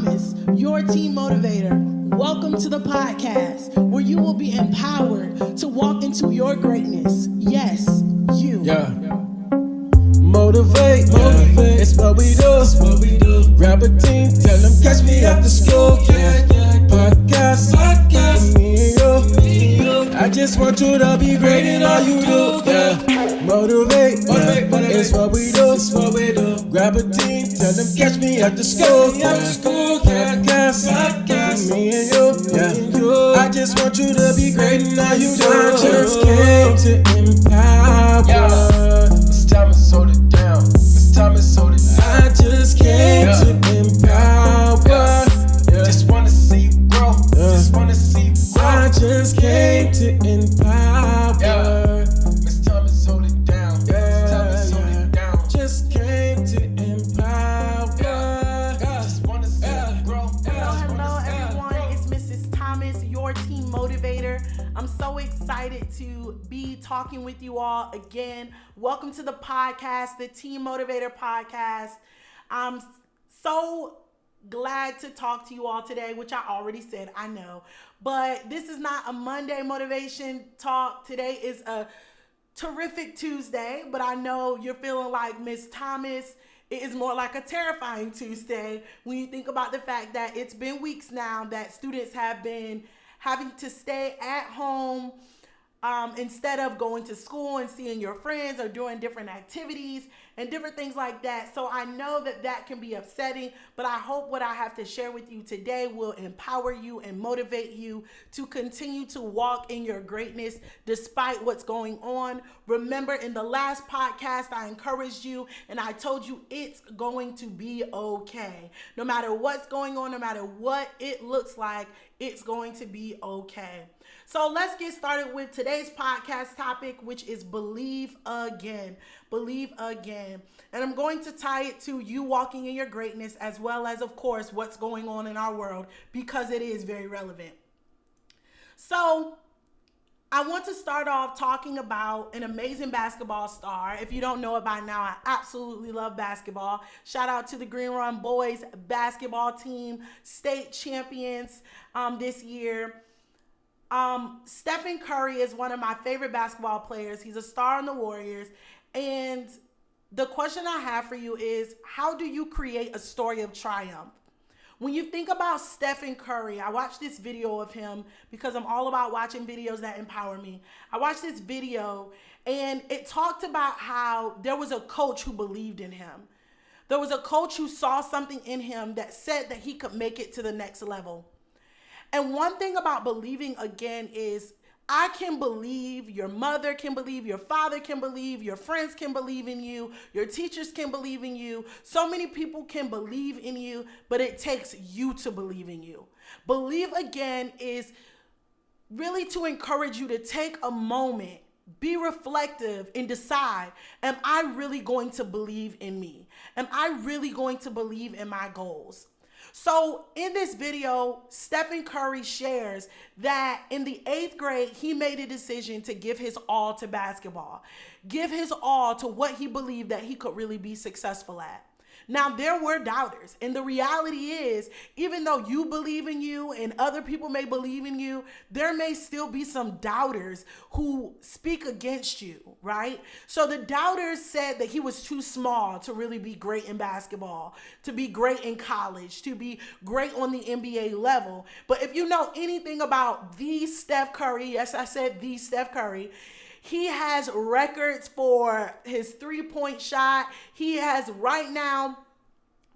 Thomas, your team motivator. Welcome to the podcast where you will be empowered to walk into your greatness. Yes, you. Yeah. Motivate. It's what we do. Grab a team, tell them catch me after school. Podcast. For me and you. I just want you to be great in all you do. Motivate. It's what we do. Grab a team, tell them catch me after school. Podcast. For me and you. I just want you to be great in all you do. I just came to empower. Thomas, hold it down. Miss Thomas, hold it down. I just came to empower. Just wanna see you grow. Just wanna see you grow. I just came to empower. Miss Thomas, hold it down. Miss Thomas, hold it down. Just came to empower. Just wanna see you grow. Hello, everyone. It's Mrs. Thomas, your team motivator. I'm so excited to be talking with you all again. Welcome to the podcast, the Team Motivator Podcast. I'm so glad to talk to you all today, which I already said, I know. But this is not a Monday motivation talk. Today is a terrific Tuesday, but I know you're feeling like Miss Thomas. It is more like a terrifying Tuesday when you think about the fact that it's been weeks now that students have been having to stay at home instead of going to school and seeing your friends or doing different activities and different things like that. So I know that that can be upsetting, but I hope what I have to share with you today will empower you and motivate you to continue to walk in your greatness despite what's going on. Remember, in the last podcast, I encouraged you and I told you it's going to be okay. No matter what's going on, no matter what it looks like, it's going to be okay. So let's get started with today's podcast topic, which is believe again. Believe again. And I'm going to tie it to you walking in your greatness as well as, of course, what's going on in our world because it is very relevant. So I want to start off talking about an amazing basketball star. If you don't know it by now, I absolutely love basketball. Shout out to the Green Run Boys basketball team, state champions this year. Stephen Curry is one of my favorite basketball players. He's a star on the Warriors. And the question I have for you is, how do you create a story of triumph? When you think about Stephen Curry, I watched this video of him because I'm all about watching videos that empower me. I watched this video and it talked about how there was a coach who believed in him. There was a coach who saw something in him that said that he could make it to the next level. And one thing about believing again is I can believe, your mother can believe, your father can believe, your friends can believe in you, your teachers can believe in you. So many people can believe in you, but it takes you to believe in you. Believe again is really to encourage you to take a moment, be reflective, and decide, am I really going to believe in me? Am I really going to believe in my goals? So in this video, Stephen Curry shares that in the 8th grade, he made a decision to give his all to basketball, give his all to what he believed that he could really be successful at. Now, there were doubters, and the reality is, even though you believe in you and other people may believe in you, there may still be some doubters who speak against you, right? So the doubters said that he was too small to really be great in basketball, to be great in college, to be great on the NBA level. But if you know anything about the Steph Curry, yes, I said the Steph Curry, he has records for his three-point shot. He has right now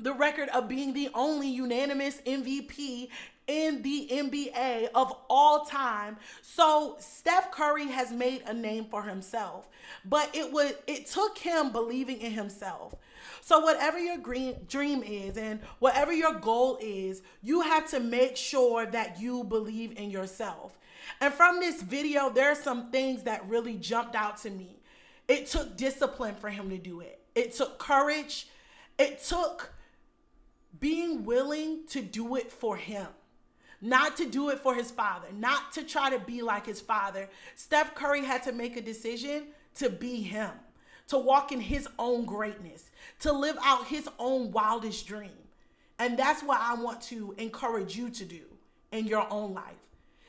the record of being the only unanimous MVP in the NBA of all time. So Steph Curry has made a name for himself, but it took him believing in himself. So whatever your dream is and whatever your goal is, you have to make sure that you believe in yourself. And from this video, there are some things that really jumped out to me. It took discipline for him to do it. It took courage. It took being willing to do it for him, not to do it for his father, not to try to be like his father. Steph Curry had to make a decision to be him, to walk in his own greatness, to live out his own wildest dream. And that's what I want to encourage you to do in your own life.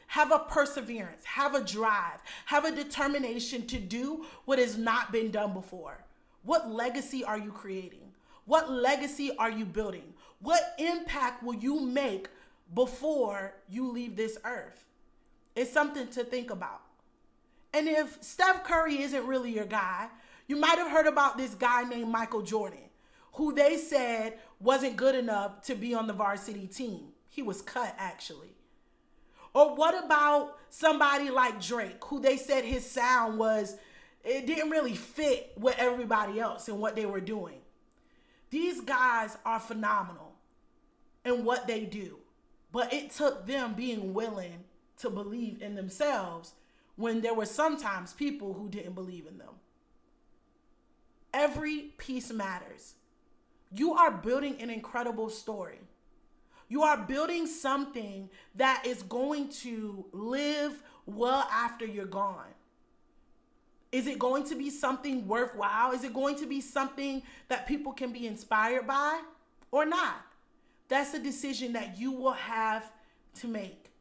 Have a perseverance, have a drive, have a determination to do what has not been done before. What legacy are you creating? What legacy are you building? What impact will you make before you leave this earth? It's something to think about. And if Steph Curry isn't really your guy, you might have heard about this guy named Michael Jordan, who they said wasn't good enough to be on the varsity team. He was cut, actually. Or what about somebody like Drake, who they said his sound it didn't really fit with everybody else and what they were doing. These guys are phenomenal in what they do, but it took them being willing to believe in themselves when there were sometimes people who didn't believe in them. Every piece matters. You are building an incredible story. You are building something that is going to live well after you're gone. Is it going to be something worthwhile? Is it going to be something that people can be inspired by or not? That's a decision that you will have to make.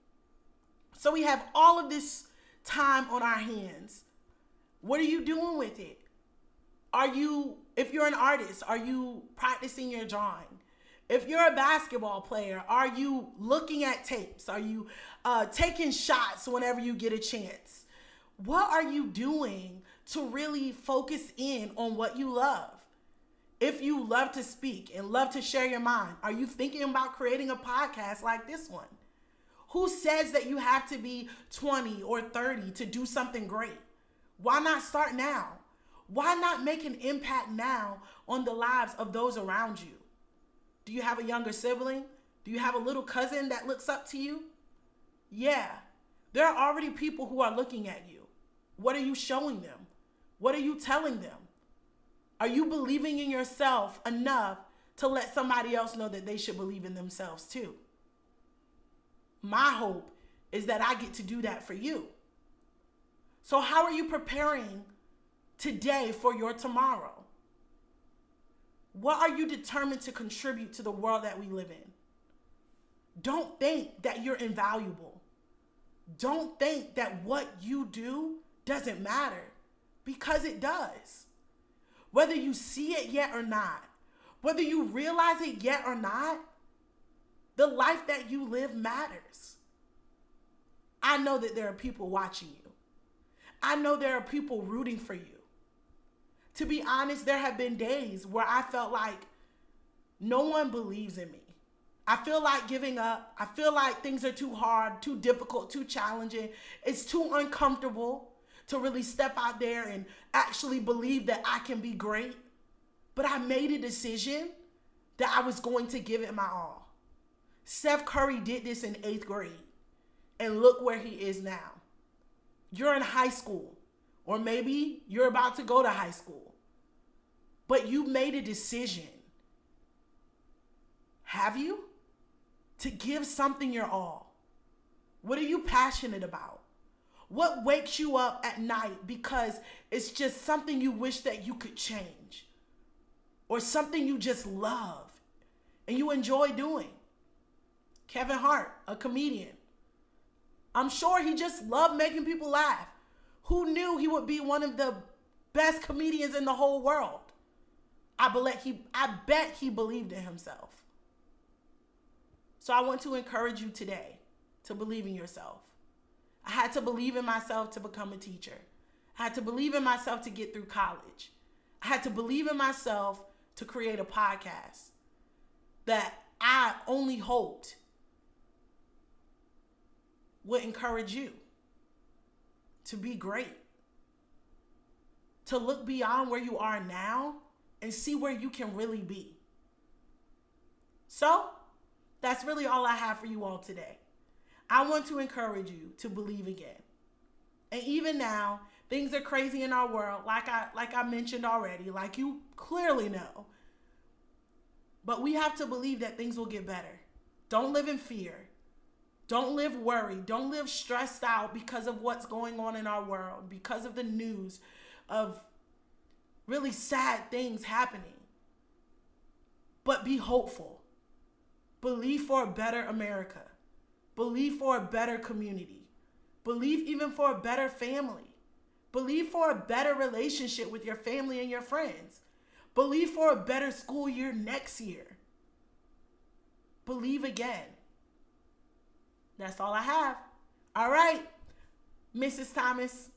So we have all of this time on our hands. What are you doing with it? If you're an artist, are you practicing your drawing? If you're a basketball player, are you looking at tapes? Are you taking shots whenever you get a chance? What are you doing to really focus in on what you love? If you love to speak and love to share your mind, are you thinking about creating a podcast like this one? Who says that you have to be 20 or 30 to do something great? Why not start now? Why not make an impact now on the lives of those around you? Do you have a younger sibling? Do you have a little cousin that looks up to you? Yeah, there are already people who are looking at you. What are you showing them? What are you telling them? Are you believing in yourself enough to let somebody else know that they should believe in themselves too? My hope is that I get to do that for you. So how are you preparing today for your tomorrow? What are you determined to contribute to the world that we live in? Don't think that you're invaluable. Don't think that what you do doesn't matter, because it does. Whether you see it yet or not, whether you realize it yet or not, the life that you live matters. I know that there are people watching you. I know there are people rooting for you. To be honest, there have been days where I felt like no one believes in me. I feel like giving up. I feel like things are too hard, too difficult, too challenging. It's too uncomfortable to really step out there and actually believe that I can be great. But I made a decision that I was going to give it my all. Steph Curry did this in 8th grade, and look where he is now. You're in high school, or maybe you're about to go to high school, but you made a decision. Have you? To give something your all. What are you passionate about? What wakes you up at night because it's just something you wish that you could change, or something you just love and you enjoy doing? Kevin Hart, a comedian. I'm sure he just loved making people laugh. Who knew he would be one of the best comedians in the whole world? I bet he believed in himself. So I want to encourage you today to believe in yourself. I had to believe in myself to become a teacher. I had to believe in myself to get through college. I had to believe in myself to create a podcast that I only hoped would encourage you to be great, to look beyond where you are now and see where you can really be. So that's really all I have for you all today. I want to encourage you to believe again. And even now, things are crazy in our world, like I mentioned already, like you clearly know. But we have to believe that things will get better. Don't live in fear. Don't live worried. Don't live stressed out because of what's going on in our world, because of the news of really sad things happening. But be hopeful. Believe for a better America. Believe for a better community. Believe even for a better family. Believe for a better relationship with your family and your friends. Believe for a better school year next year. Believe again. That's all I have. All right, Mrs. Thomas,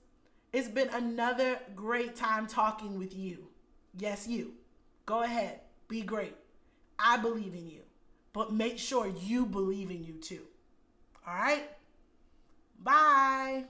it's been another great time talking with you. Yes, you. Go ahead. Be great. I believe in you. But make sure you believe in you too. All right? Bye.